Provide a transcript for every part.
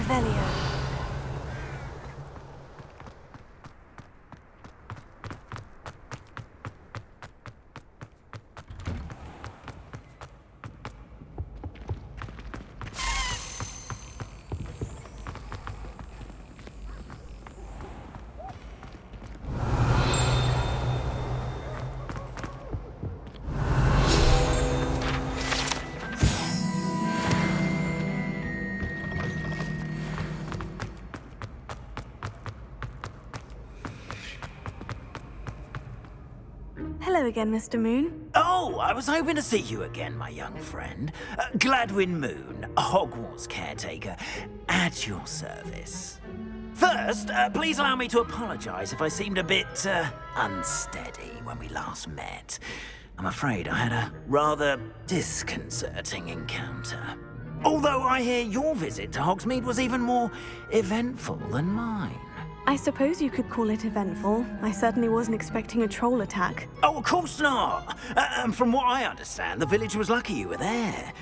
Revelio. Hello again, Mr. Moon. Oh, I was hoping to see you again, my young friend. Gladwin Moon, Hogwarts caretaker, at your service. First, please allow me to apologize if I seemed a bit, unsteady when we last met. I'm afraid I had a rather disconcerting encounter. Although I hear your visit to Hogsmeade was even more eventful than mine. I suppose you could call it eventful. I certainly wasn't expecting a troll attack. Oh, of course not. And from what I understand, the village was lucky you were there.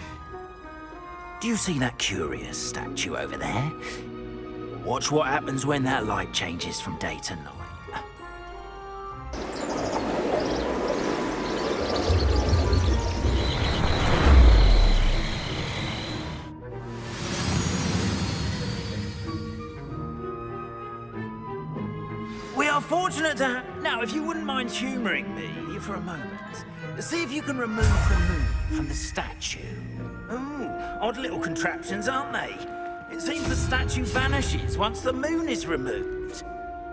Do you see that curious statue over there? Watch what happens when that light changes from day to night. We are fortunate to have... Now, if you wouldn't mind humouring me for a moment, see if you can remove the moon from the statue. Ooh, odd little contraptions, aren't they? It seems the statue vanishes once the moon is removed.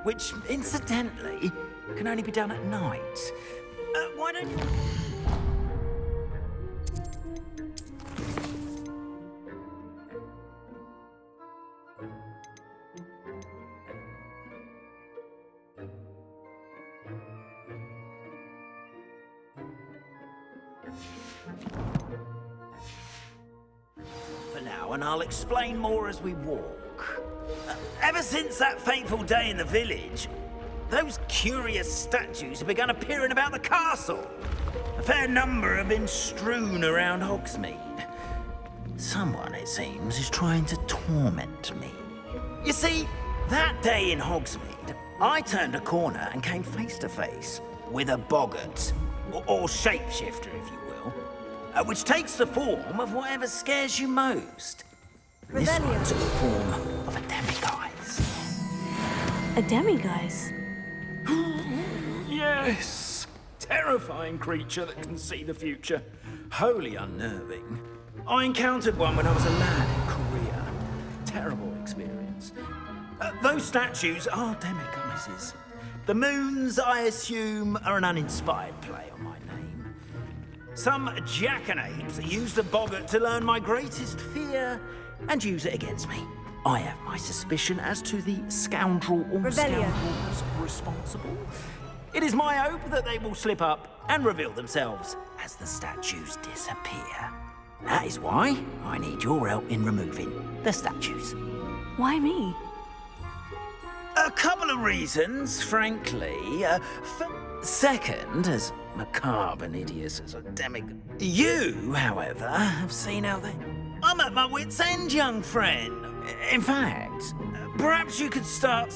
Which, incidentally, can only be done at night. Why don't you... For now, and I'll explain more as we walk. Ever since that fateful day in the village, those curious statues have begun appearing about the castle. A fair number have been strewn around Hogsmeade. Someone, it seems, is trying to torment me. You see, that day in Hogsmeade, I turned a corner and came face to face with a boggart, or shapeshifter, if you will, which takes the form of whatever scares you most. This one took the form of a demiguise. A demiguise? Yes! Terrifying creature that can see the future. Wholly unnerving. I encountered one when I was a lad in Korea. Terrible experience. Those statues are demiguises. The moons, I assume, are an uninspired play on my name. Some jackanapes used the boggart to learn my greatest fear and use it against me. I have my suspicion as to the scoundrel or scoundrels responsible. It is my hope that they will slip up and reveal themselves as the statues disappear. That is why I need your help in removing the statues. Why me? A couple of reasons, frankly. Second, as macabre and hideous as a demiguise. You, however, have seen how they... I'm at my wit's end, young friend. In fact, perhaps you could start...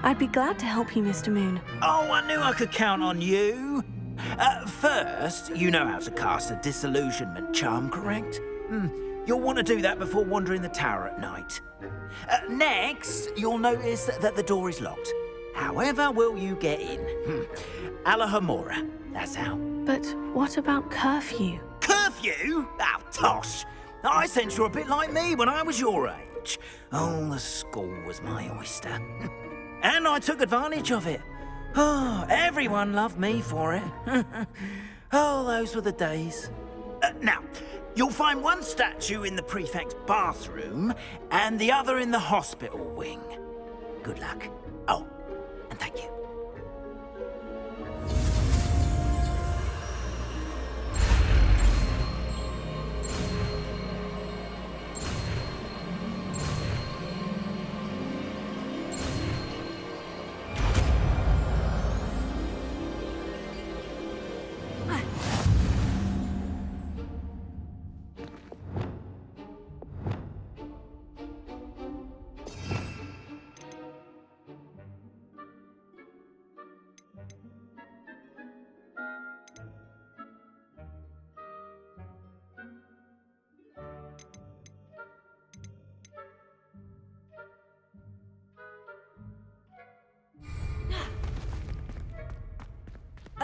I'd be glad to help you, Mr. Moon. Oh, I knew I could count on you. First, you know how to cast a disillusionment charm, correct? You'll want to do that before wandering the tower at night. Next, you'll notice that the door is locked. However will you get in? Alahomora, that's how. But what about curfew? Curfew? Oh, tosh. I sense you're a bit like me when I was your age. Oh, the school was my oyster. And I took advantage of it. Oh, everyone loved me for it. Oh, those were the days. Now, you'll find one statue in the prefect's bathroom and the other in the hospital wing. Good luck. Oh, and thank you.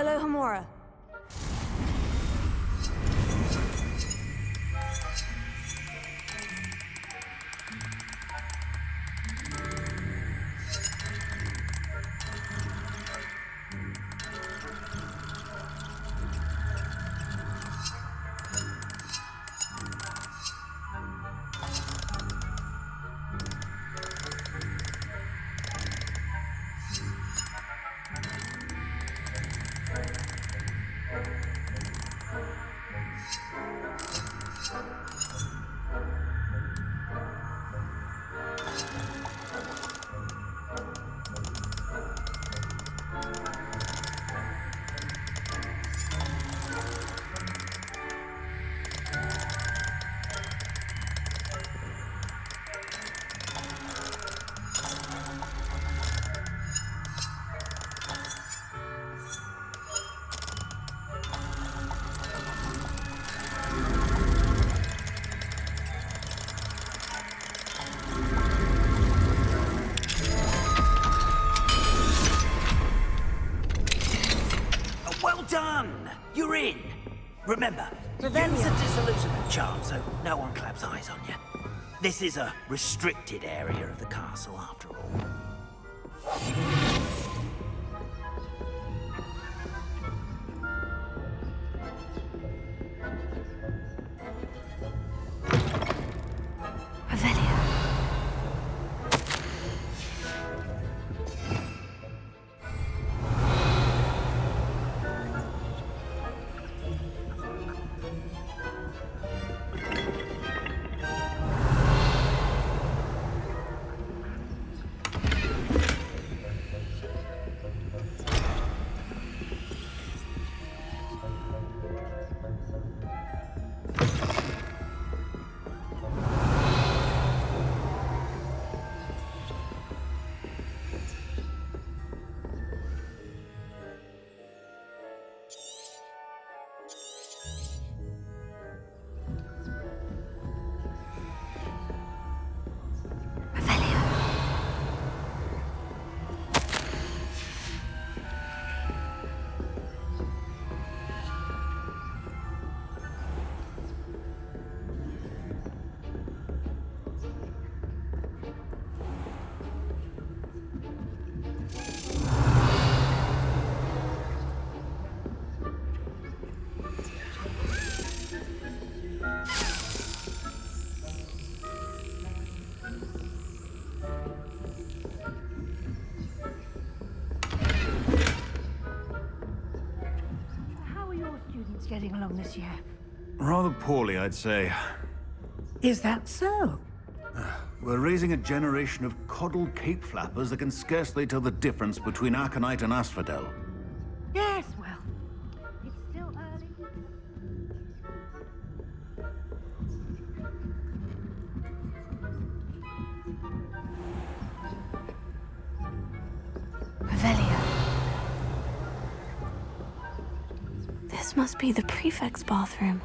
Alohomora. Well done! You're in! Remember, Revelio. use a disillusionment charm so no one claps eyes on you. This is a restricted area of the castle, after all. Revelio. Getting along this year? Rather poorly, I'd say. Is that so? We're raising a generation of coddled cape flappers that can scarcely tell the difference between Aconite and Asphodel. Yes, well, it's still early. Revelio. This must be the prefect's bathroom.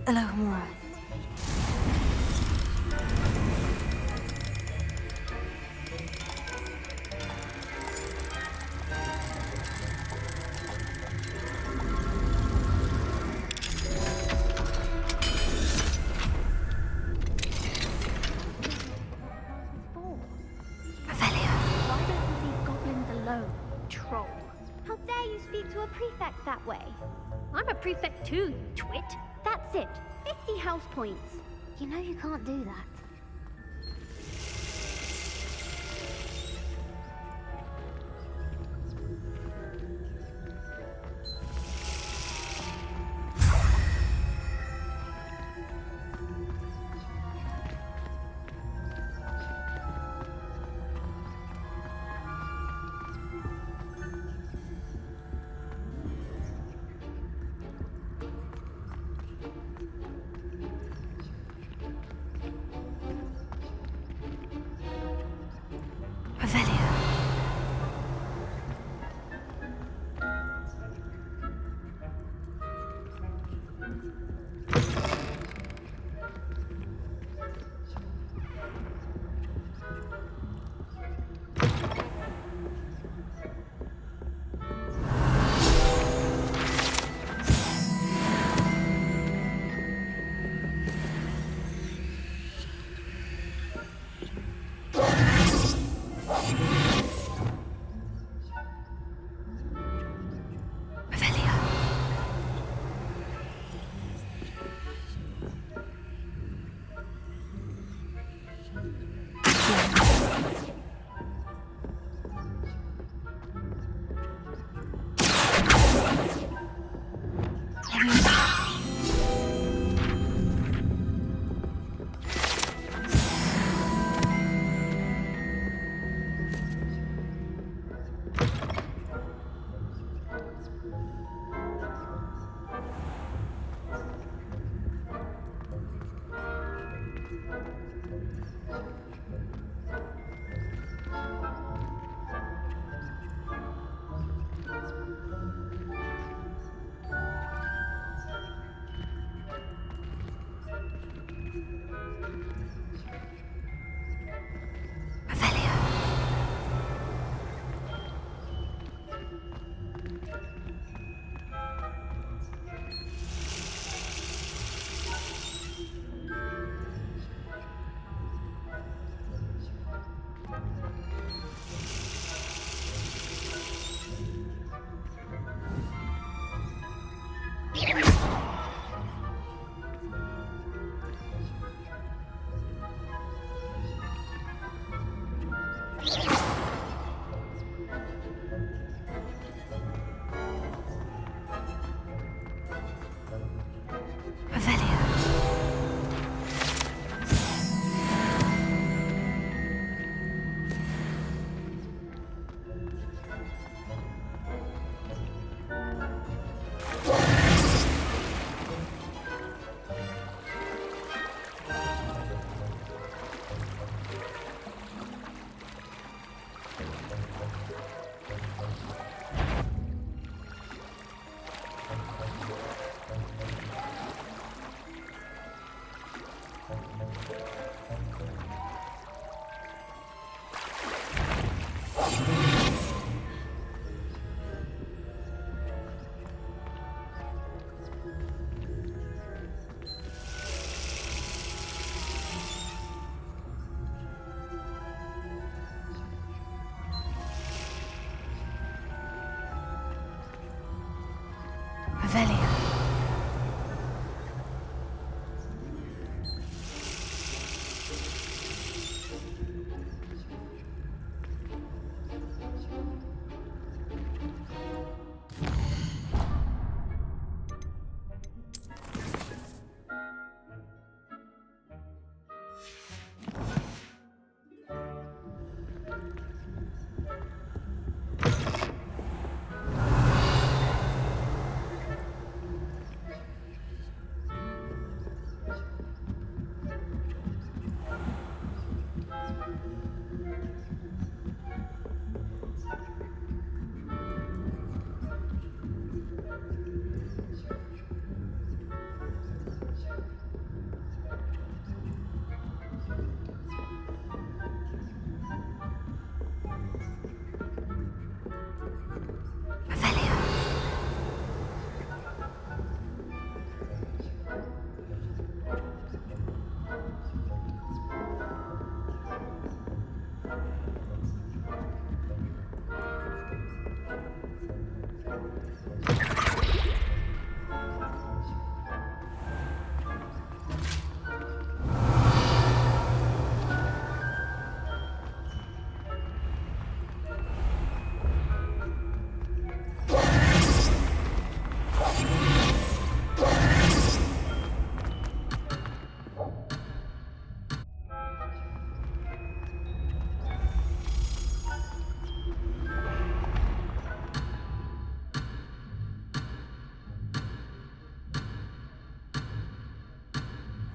Alohomora. that way. I'm a prefect too, you twit. That's it. 50 house points. You know you can't do that.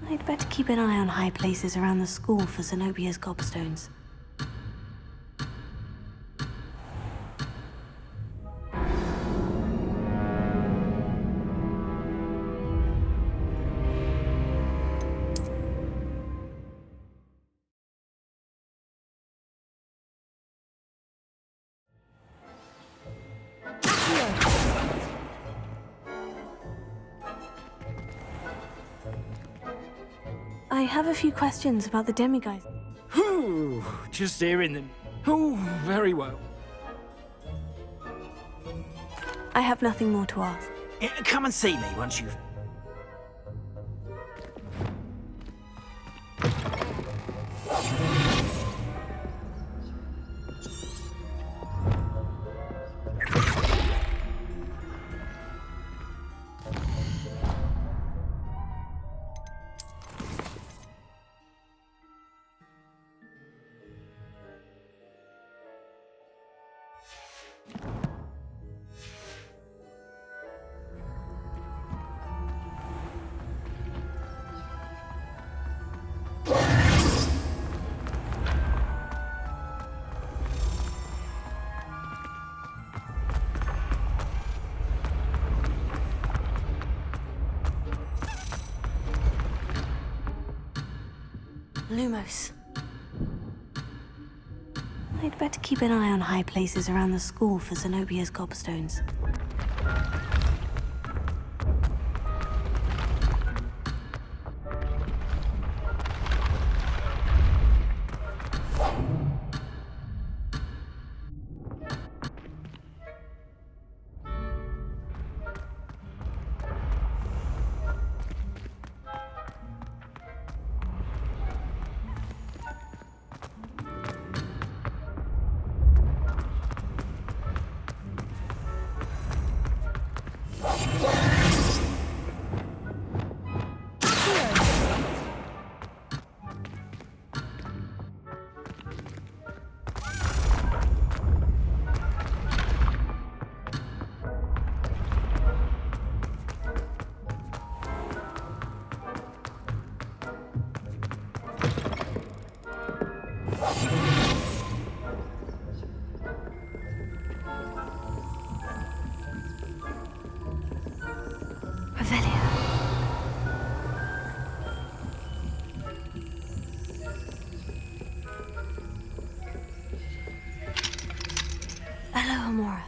I'd better keep an eye on high places around the school for Zenobia's gobstones. I have a few questions about the demigods. Whew, just hearing them. Oh, very well. I have nothing more to ask. Yeah, come and see me once you've... Lumos. I'd better keep an eye on high places around the school for Zenobia's gobstones. Hello, Amora.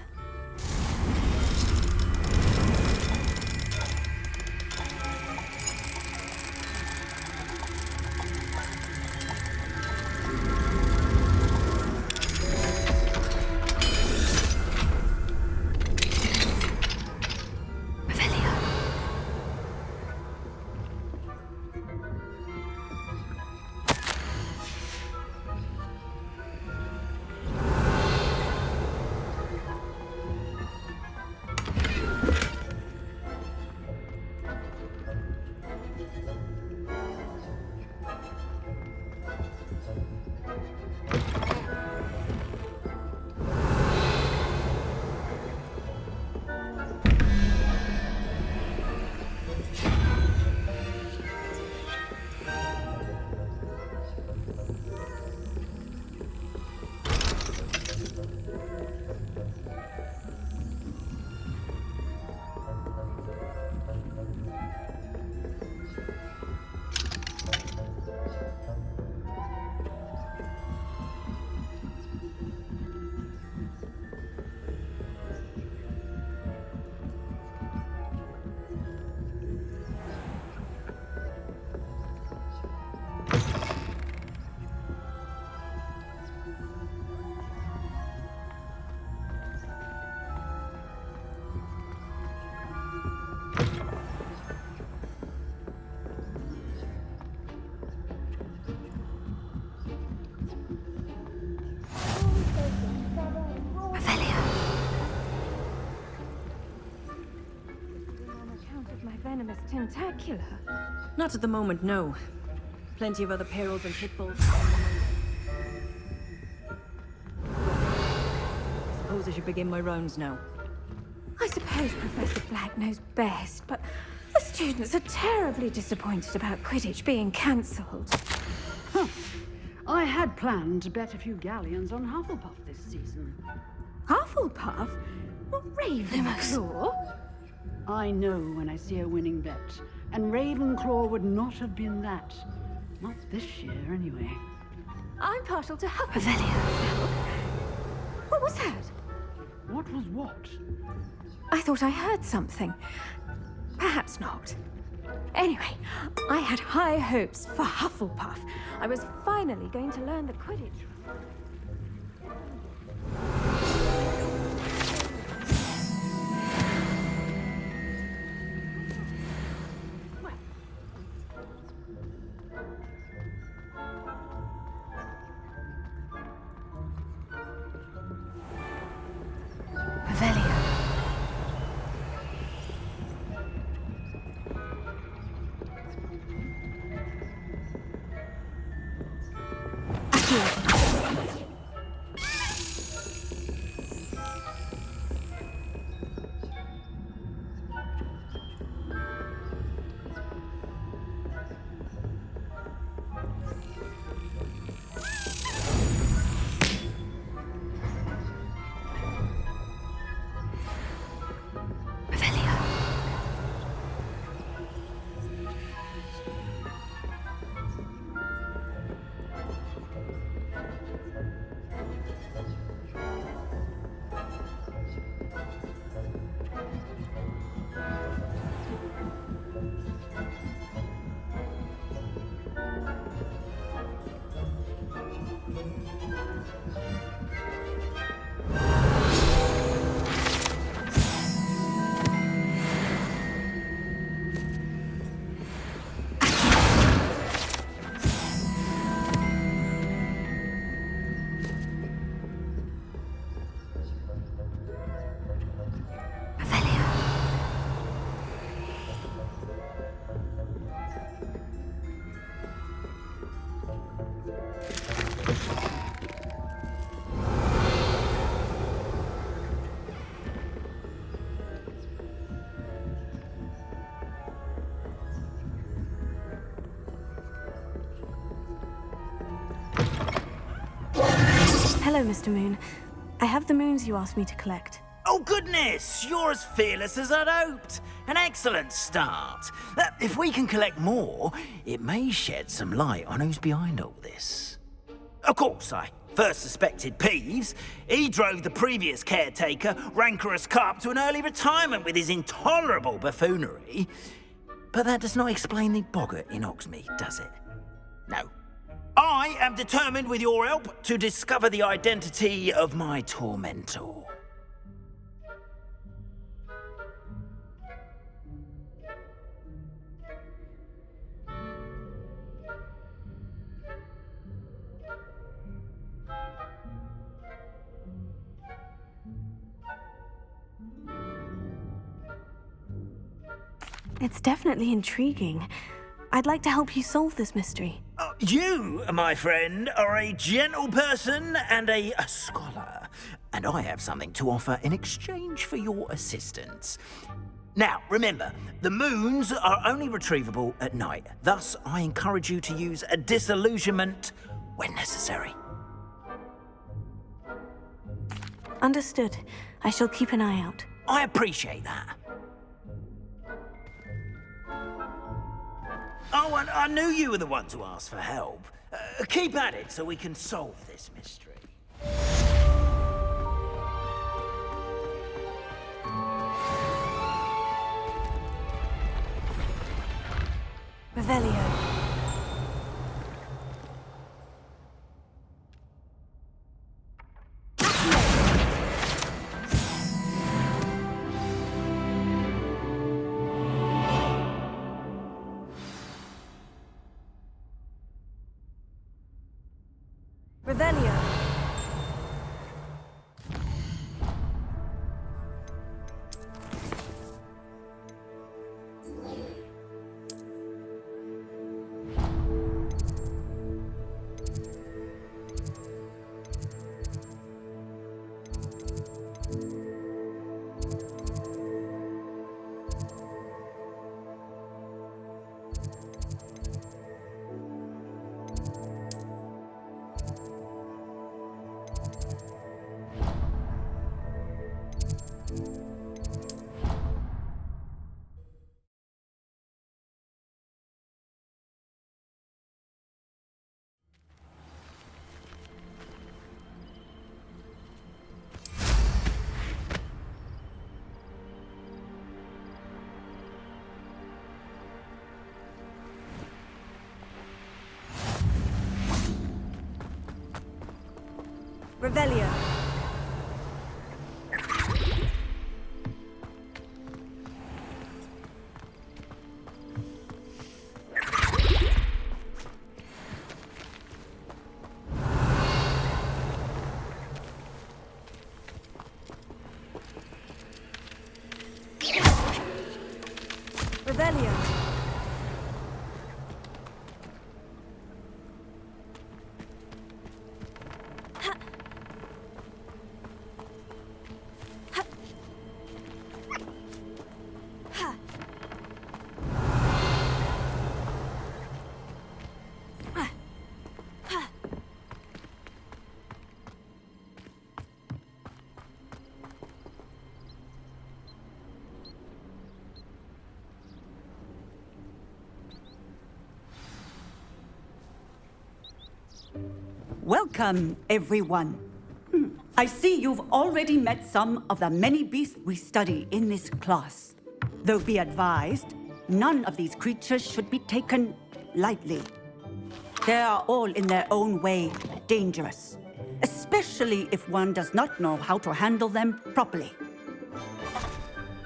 Venomous tentacular. Not at the moment, no. Plenty of other perils and pitfalls. Suppose I should begin my rounds now. I suppose Professor Black knows best, but the students are terribly disappointed about Quidditch being cancelled. I had planned to bet a few galleons on Hufflepuff this season. Hufflepuff? Not Ravenclaw? I know when I see a winning bet, and Ravenclaw would not have been that. Not this year, anyway. I'm partial to Hufflepuff. What was that? What was what? I thought I heard something. Perhaps not. Anyway, I had high hopes for Hufflepuff. I was finally going to learn the Quidditch. Hello, Mr. Moon. I have the moons you asked me to collect. Oh, goodness! You're as fearless as I'd hoped. An excellent start. If we can collect more, it may shed some light on who's behind all this. Of course, I first suspected Peeves. He drove the previous caretaker, Rancorous Carp, to an early retirement with his intolerable buffoonery. But that does not explain the boggart in Hogsmeade, does it? No. I am determined, with your help, to discover the identity of my tormentor. It's definitely intriguing. I'd like to help you solve this mystery. You, my friend, are a gentle person and a scholar, and I have something to offer in exchange for your assistance. Now, remember, the moons are only retrievable at night. Thus, I encourage you to use a disillusionment when necessary. Understood. I shall keep an eye out. I appreciate that. Oh, and I knew you were the one to ask for help. Keep at it so we can solve this mystery. Revelio. Revelio. Revelio. Revelio. Welcome, everyone. I see you've already met some of the many beasts we study in this class. Though be advised, none of these creatures should be taken lightly. They are all in their own way dangerous, especially if one does not know how to handle them properly.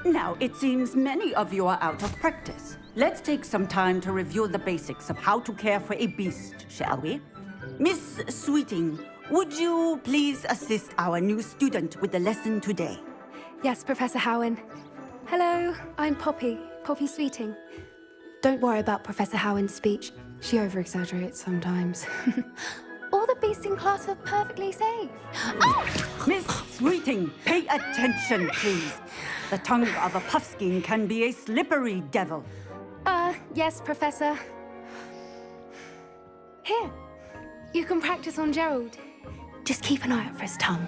Now, it seems many of you are out of practice. Let's take some time to review the basics of how to care for a beast, shall we? Miss Sweeting, would you please assist our new student with the lesson today? Yes, Professor Howen. Hello, I'm Poppy Sweeting. Don't worry about Professor Howen's speech. She over-exaggerates sometimes. All the beasts in class are perfectly safe. Oh! Miss Sweeting, pay attention, please. The tongue of a puffskein can be a slippery devil. Yes, Professor. Here, you can practice on Gerald. Just keep an eye out for his tongue.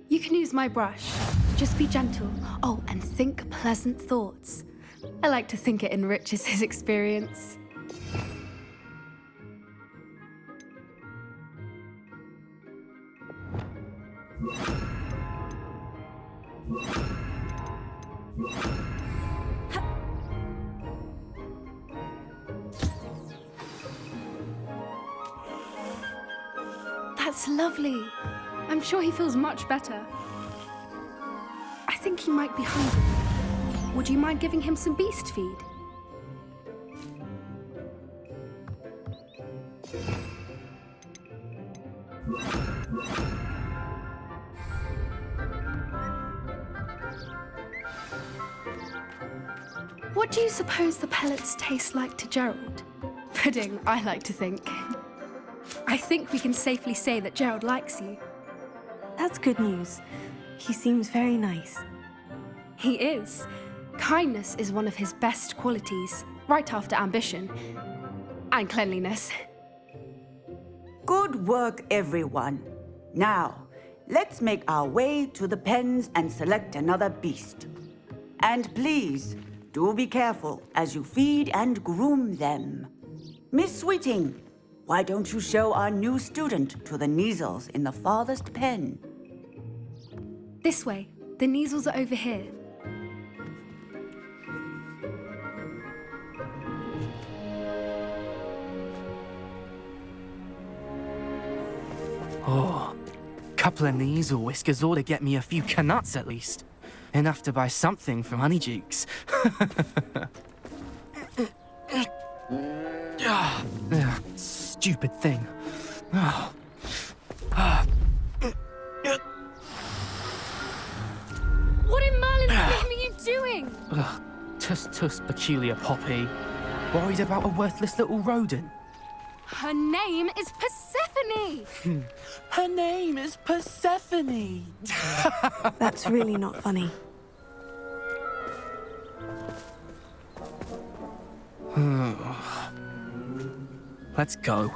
You can use my brush. Just be gentle. Oh, and think pleasant thoughts. I like to think it enriches his experience. That's lovely. I'm sure he feels much better. I think he might be hungry. Would you mind giving him some beast feed? What do you suppose the pellets taste like to Gerald? Pudding, I like to think. I think we can safely say that Gerald likes you. That's good news. He seems very nice. He is. Kindness is one of his best qualities, right after ambition. And cleanliness. Good work, everyone. Now, let's make our way to the pens and select another beast. And please, do be careful as you feed and groom them. Miss Sweeting, why don't you show our new student to the Neasels in the farthest pen? This way. The Neasels are over here. Oh, couple of Neasel whiskers ought to get me a few canuts at least. Enough to buy something from Honeydukes. Stupid thing. What in Merlin's name are you doing? Tuss, peculiar Poppy. Worried about a worthless little rodent. Her name is Persephone! Her name is Persephone! That's really not funny. Let's go.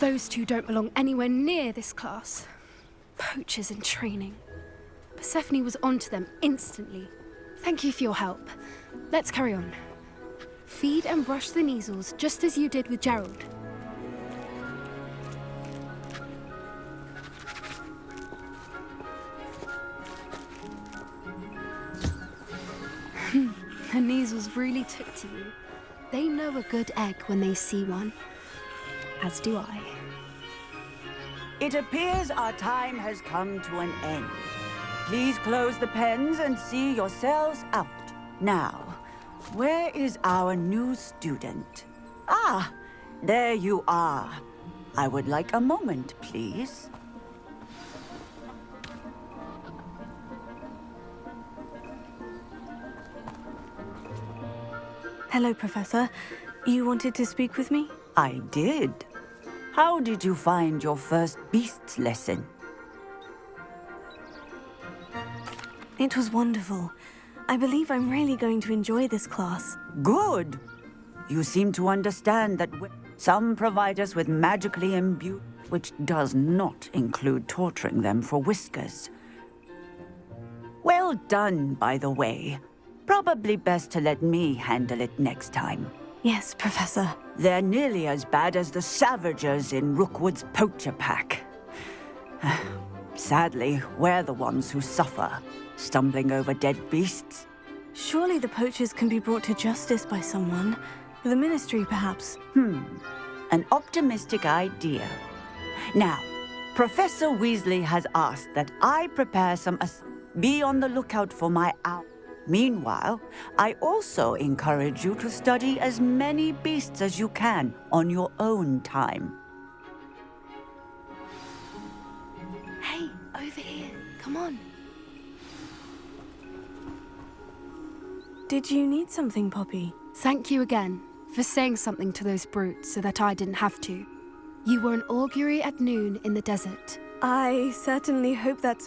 Those two don't belong anywhere near this class. Poachers in training. Persephone was onto them instantly. Thank you for your help. Let's carry on. Feed and brush the Neasels just as you did with Gerald. weasels really took to you. They know a good egg when they see one. As do I. It appears our time has come to an end. Please close the pens and see yourselves out. Now, where is our new student? Ah, there you are. I would like a moment, please. Hello, Professor. You wanted to speak with me? I did. How did you find your first beasts lesson? It was wonderful. I believe I'm really going to enjoy this class. Good. You seem to understand that some provide us with magically imbued, which does not include torturing them for whiskers. Well done, by the way. Probably best to let me handle it next time. Yes, Professor. They're nearly as bad as the Savagers in Rookwood's poacher pack. Sadly, we're the ones who suffer, stumbling over dead beasts. Surely the poachers can be brought to justice by someone. The Ministry, perhaps. An optimistic idea. Now, Professor Weasley has asked that I prepare some... Be on the lookout for my owl. Meanwhile, I also encourage you to study as many beasts as you can on your own time. Hey, over here. Come on. Did you need something, Poppy? Thank you again for saying something to those brutes so that I didn't have to. You were an augury at noon in the desert. I certainly hope that's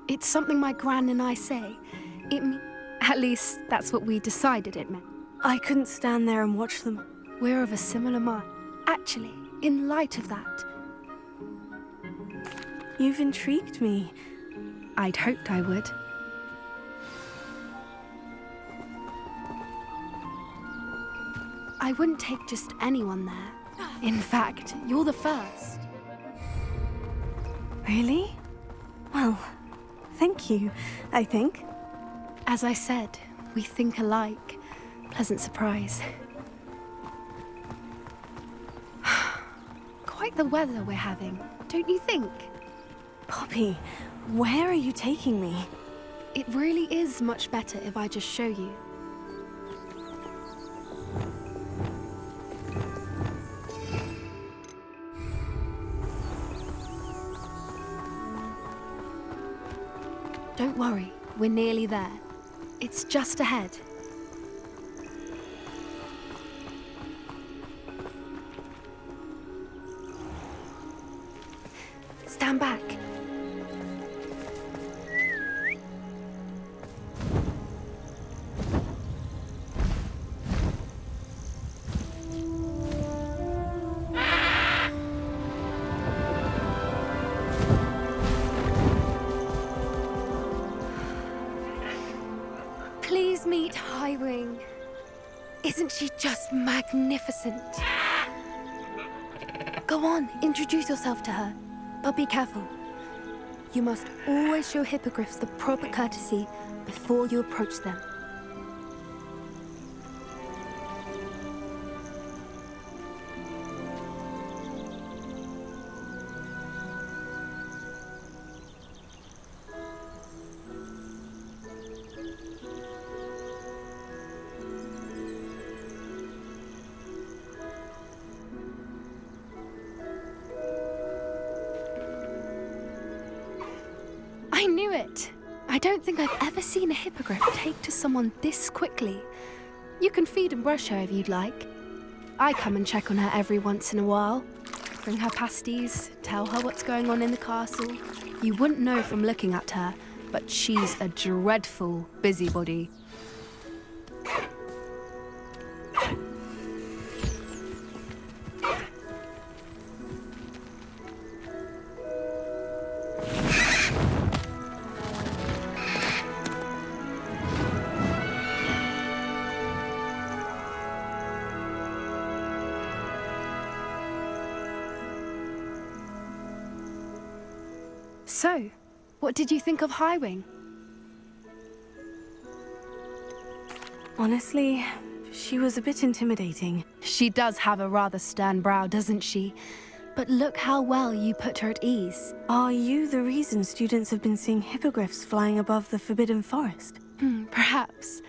It's something my gran and I say. At least, that's what we decided it meant. I couldn't stand there and watch them. We're of a similar mind. Actually, in light of that... You've intrigued me. I'd hoped I would. I wouldn't take just anyone there. In fact, you're the first. Really? Well, thank you, I think. As I said, we think alike. Pleasant surprise. Quite the weather we're having, don't you think? Poppy, where are you taking me? It really is much better if I just show you. Don't worry, we're nearly there. It's just ahead. Stand back. Please meet Highwing. Isn't she just magnificent? Go on, introduce yourself to her. But be careful. You must always show hippogriffs the proper courtesy before you approach them. I knew it! I don't think I've ever seen a hippogriff take to someone this quickly. You can feed and brush her if you'd like. I come and check on her every once in a while. Bring her pasties, tell her what's going on in the castle. You wouldn't know from looking at her, but she's a dreadful busybody. So, what did you think of Highwing? Honestly, she was a bit intimidating. She does have a rather stern brow, doesn't she? But look how well you put her at ease. Are you the reason students have been seeing hippogriffs flying above the Forbidden Forest? Perhaps.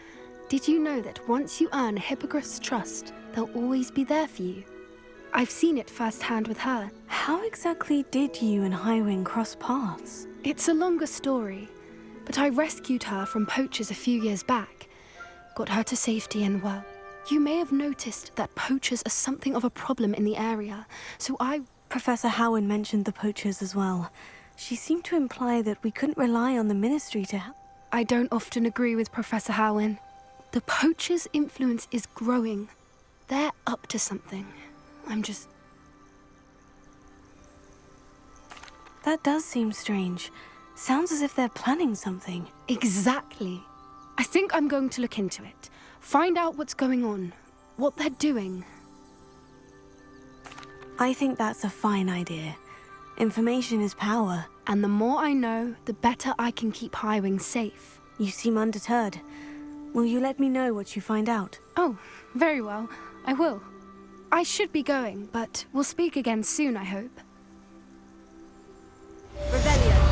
Did you know that once you earn a hippogriff's trust, they'll always be there for you? I've seen it firsthand with her. How exactly did you and Highwing cross paths? It's a longer story, but I rescued her from poachers a few years back. Got her to safety and, well, you may have noticed that poachers are something of a problem in the area, so Professor Howin mentioned the poachers as well. She seemed to imply that we couldn't rely on the Ministry to help. I don't often agree with Professor Howin. The poachers' influence is growing. They're up to something. That does seem strange. Sounds as if they're planning something. Exactly. I think I'm going to look into it. Find out what's going on. What they're doing. I think that's a fine idea. Information is power. And the more I know, the better I can keep Highwing safe. You seem undeterred. Will you let me know what you find out? Oh, very well. I will. I should be going, but we'll speak again soon, I hope. Revelio.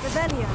Revelio.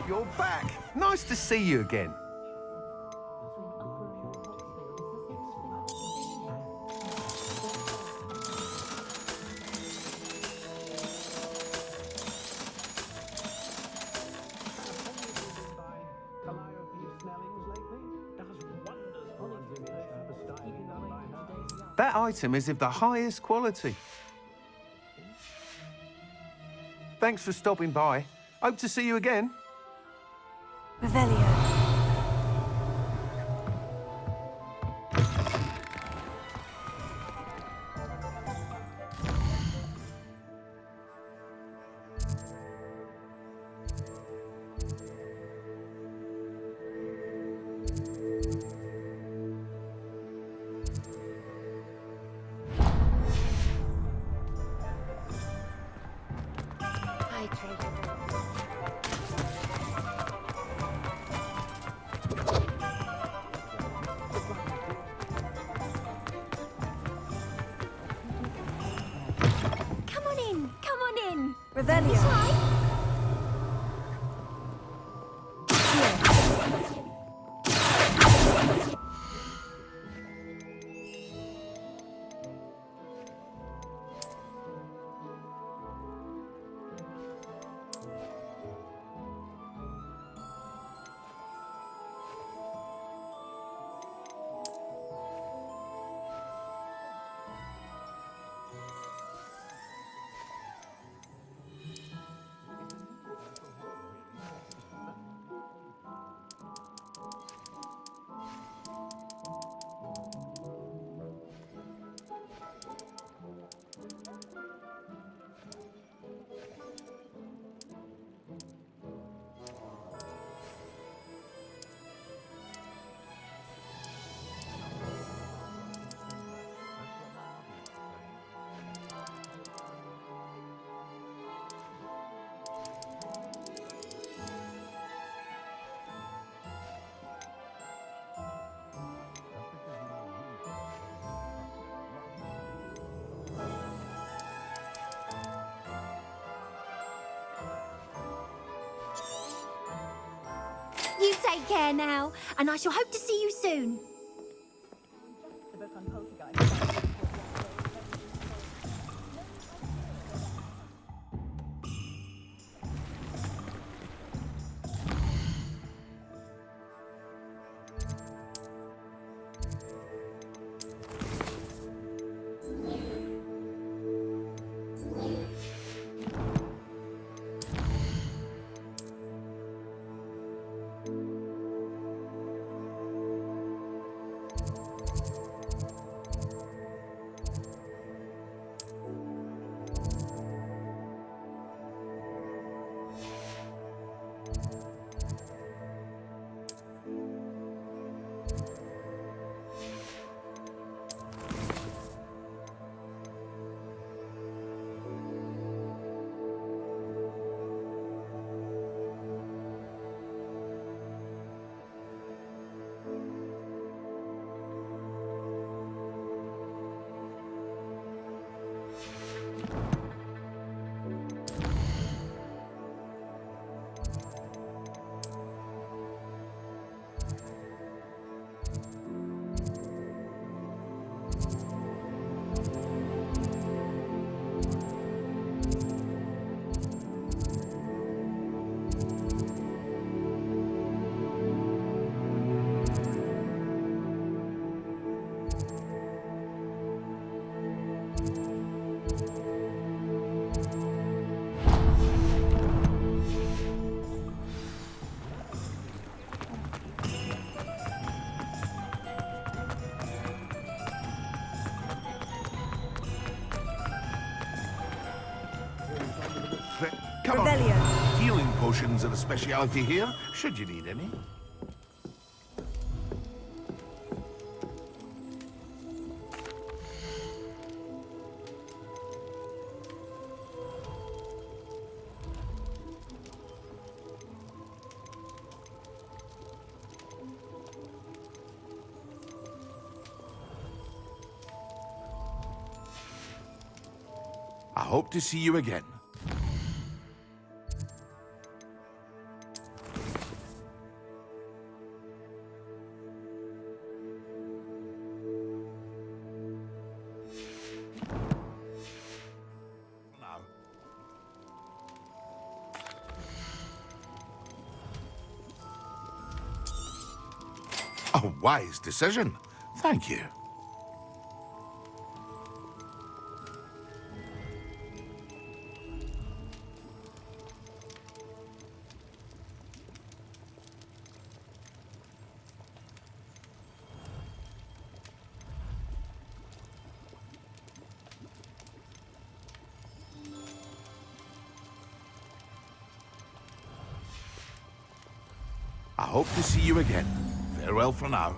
you're back. Nice to see you again. That item is of the highest quality. Thanks for stopping by. Hope to see you again. Revelio. Revelio. You take care now, and I shall hope to see you soon. Come on. Revelio. Healing potions are a speciality here, should you need any. I hope to see you again. A wise decision. Thank you. I hope to see you again. Farewell for now.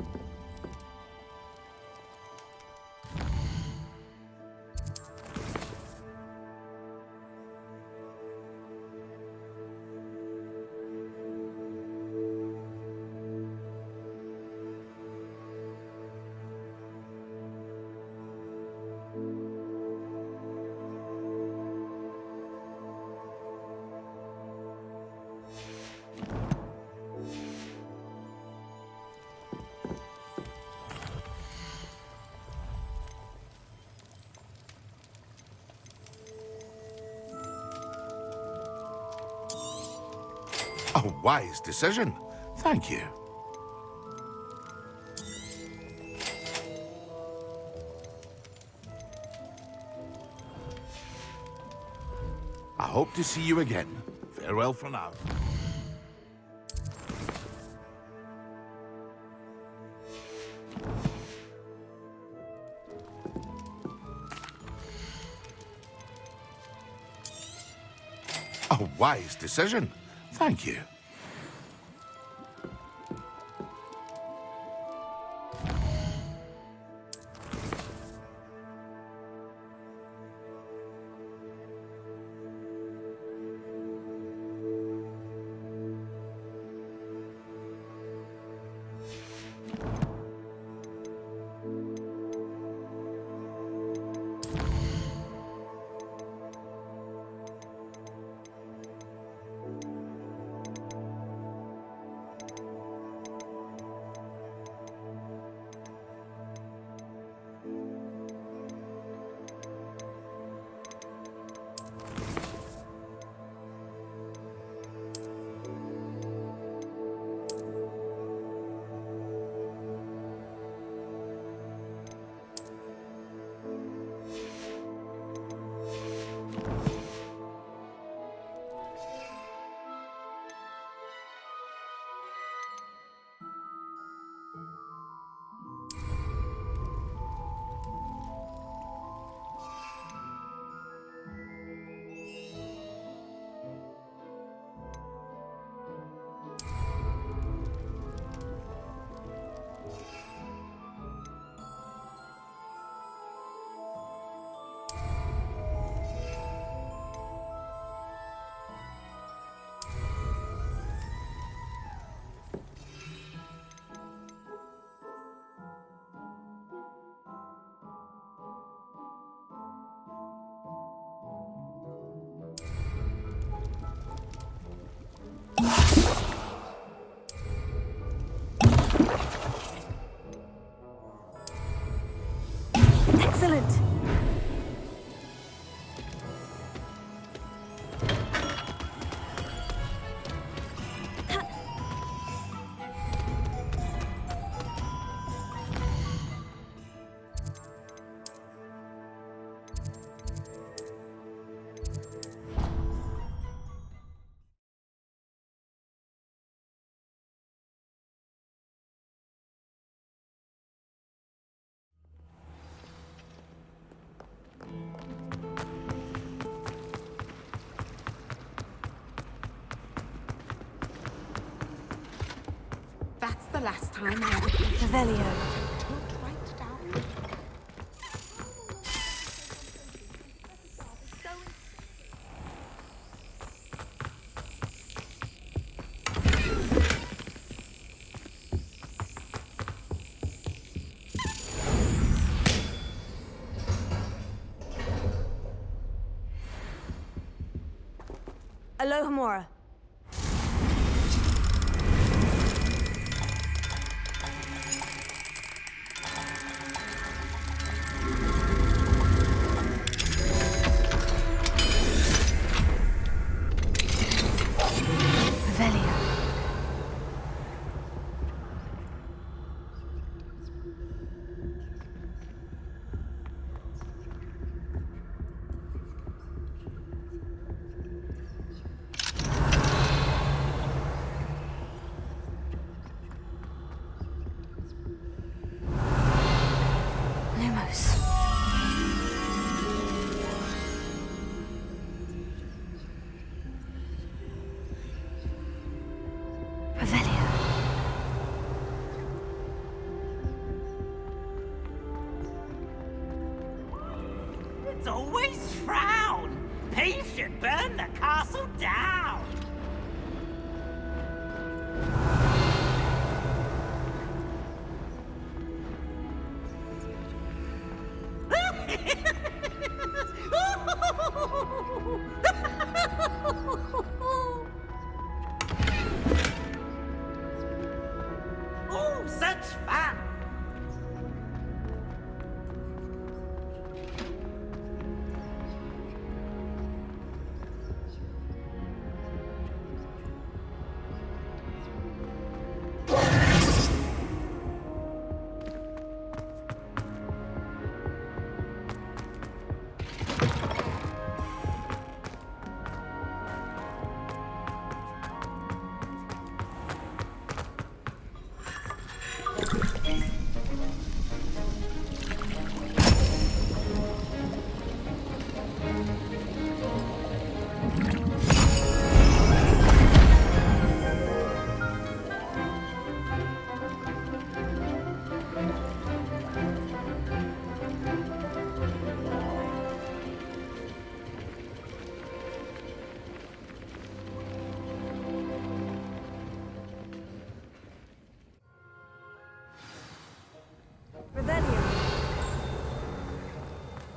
A wise decision. Thank you. I hope to see you again. Farewell for now. A wise decision. Thank you. Excellent. That's the last time I Revelio. Alohomora. must always frown. Peace should burn the castle down. Oh, such fun!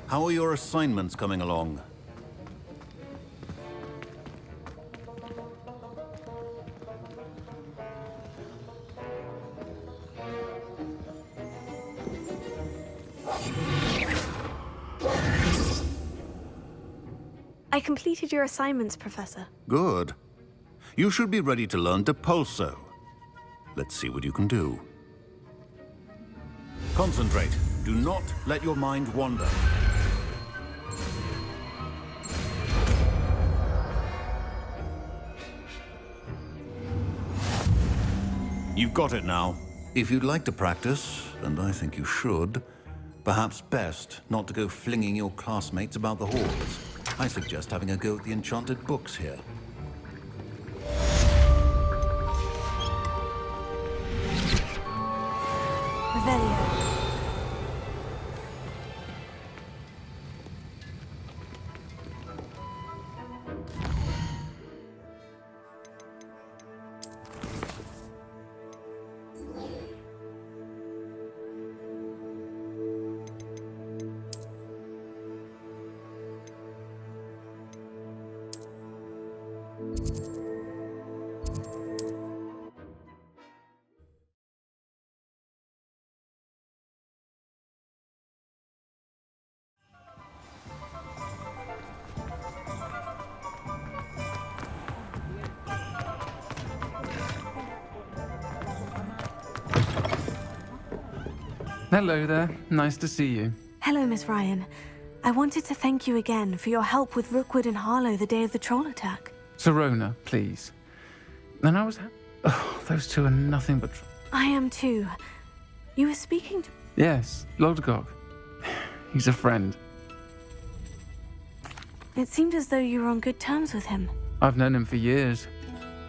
How are your assignments coming along? I completed your assignments, Professor. Good. You should be ready to learn Depulso. Let's see what you can do. Concentrate. Do not let your mind wander. You've got it now. If you'd like to practice, and I think you should, perhaps best not to go flinging your classmates about the halls. I suggest having a go at the enchanted books here. Revelio. Hello there. Nice to see you. Hello, Miss Ryan. I wanted to thank you again for your help with Rookwood and Harlow the day of the troll attack. Sirona, please. And I was... Oh, those two are nothing but... I am too. You were speaking to... Yes, Lodgok. He's a friend. It seemed as though you were on good terms with him. I've known him for years.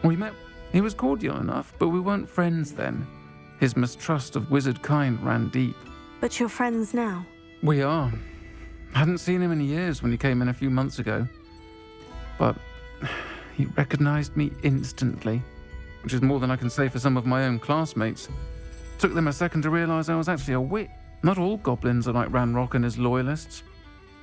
We met... He was cordial enough, but we weren't friends then. His mistrust of wizard kind ran deep. But you're friends now? We are. Hadn't seen him in years when he came in a few months ago. But he recognized me instantly, which is more than I can say for some of my own classmates. Took them a second to realize I was actually a wit. Not all goblins are like Ranrock and his loyalists.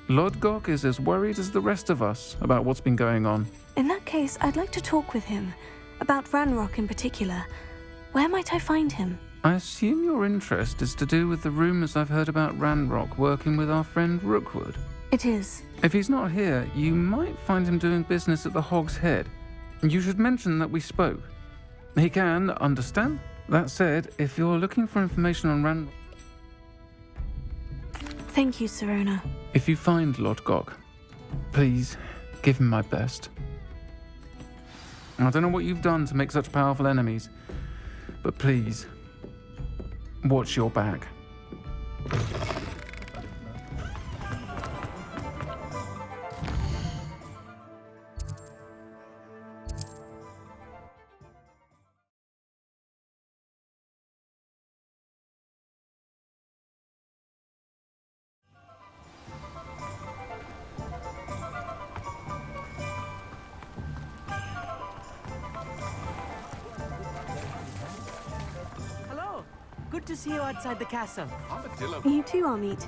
Lodgok is as worried as the rest of us about what's been going on. In that case, I'd like to talk with him. About Ranrock in particular. Where might I find him? I assume your interest is to do with the rumors I've heard about Ranrock working with our friend Rookwood. It is. If he's not here, you might find him doing business at the Hog's Head. You should mention that we spoke. He can understand. That said, if you're looking for information on Ranrock... Thank you, Sirona. If you find Lodgok, please give him my best. I don't know what you've done to make such powerful enemies, but please, watch your back. Good to see you outside the castle. You too, Amit.